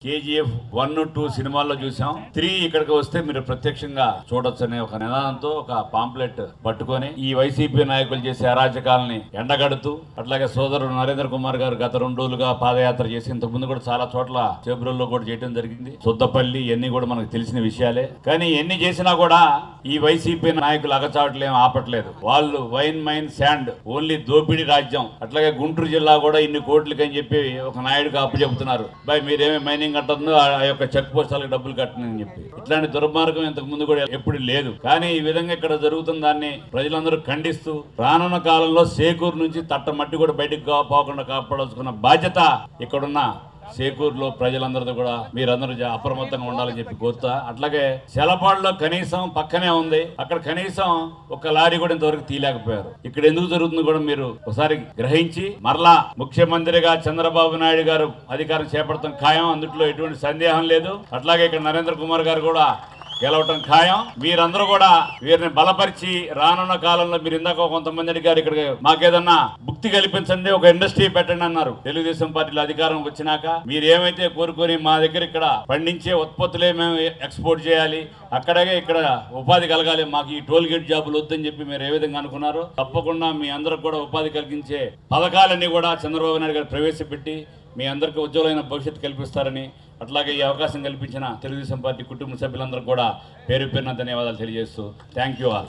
KGF 1, 2 సినిమాల్లో చూసాం. 3 ఇక్కడికి వస్తే మీరు ప్రత్యక్షంగా చూడొచ్చనే ఒక నినాదంతో ఒక పాంప్లెట్ పట్టుకొని ఈ వైసీపీ నాయకులు చేసే అరాచకాలని ఎండగడుతూ, అట్లాగే సోదరుడు నరేంద్ర కుమార్ గారు గత 2 రోజులుగా పాదయాత్ర చేసి ఇంతకు ముందు కూడా చాలా చోట్ల చేబ్రోల్లో కూడా చేయడం జరిగింది. సుద్దపల్లి ఇవన్నీ కూడా మనకు తెలిసిన విషయాలే. కానీ ఎన్ని చేసినా కూడా ఈ వైసీపీ నాయకులు అగచావట్లేం ఆపట్లేదు. వాళ్ళు వైన్ మైన్ శాండ్ ఓన్లీ దోపిడీ రాజ్యం. అట్లాగే గుంటూరు జిల్లా కూడా ఇన్ని కోట్లకి అని చెప్పి ఒక నాయుడుగా అప్పు చెబుతున్నారు. బై మీరేమే మైనింగ్ కట్టదు, ఆ యొక్క చెక్ పోస్టాలకు డబ్బులు కట్టనని చెప్పి. ఇట్లాంటి దుర్మార్గం ఇంతకు ముందు కూడా ఎప్పుడు లేదు. కానీ ఈ విధంగా ఇక్కడ జరుగుతున్న దాన్ని ప్రజలందరూ ఖండిస్తూ రానున్న కాలంలో సేకూరు నుంచి తట్ట మట్టి కూడా బయటకు పోకుండా కాపాడాల్సుకున్న బాధ్యత ఇక్కడున్న సేకూరులో ప్రజలందరితో కూడా మీరందరూ అప్రమత్తంగా ఉండాలని చెప్పి కోరుతా. అట్లాగే సెలపాడులో కనీసం పక్కనే ఉంది, అక్కడ కనీసం ఒక లారీ కూడా ఇంతవరకు తీయలేకపోయారు. ఇక్కడ ఎందుకు జరుగుతుంది కూడా మీరు ఒకసారి గ్రహించి మరలా ముఖ్యమంత్రిగా చంద్రబాబు నాయుడు గారు అధికారం చేపడతాం ఖాయం, అందులో ఎటువంటి సందేహం లేదు. అట్లాగే ఇక్కడ నరేంద్ర కుమార్ గారు కూడా గెలవటం ఖాయం. మీరందరూ కూడా వీరిని బలపరిచి రానున్న కాలంలో మీరు ఇందాక కొంతమంది అడిగారు ఇక్కడ మాకేదన్నా భుక్తి కల్పించండి, ఒక ఇండస్ట్రీ పెట్టండి అన్నారు. తెలుగుదేశం పార్టీలో అధికారం వచ్చినాక మీరు ఏమైతే కోరుకొని మా దగ్గర ఇక్కడ పండించే ఉత్పత్తులే మేము ఎక్స్పోర్ట్ చేయాలి, అక్కడే ఇక్కడ ఉపాధి కలగాలి, మాకు ఈ టోల్ గేట్ జాబులు వద్దని చెప్పి మీరు ఏ విధంగా అనుకున్నారు, తప్పకుండా మీ అందరికి కూడా ఉపాధి కలిగించే పథకాలన్నీ కూడా చంద్రబాబు నాయుడు గారు ప్రవేశపెట్టి మీ అందరికీ ఉజ్వలమైన భవిష్యత్తు కల్పిస్తారని, అట్లాగే ఈ అవకాశం కల్పించిన తెలుగుదేశం పార్టీ కుటుంబ సభ్యులందరూ కూడా పేరు పేరున ధన్యవాదాలు తెలియజేస్తూ థ్యాంక్ యూ ఆల్.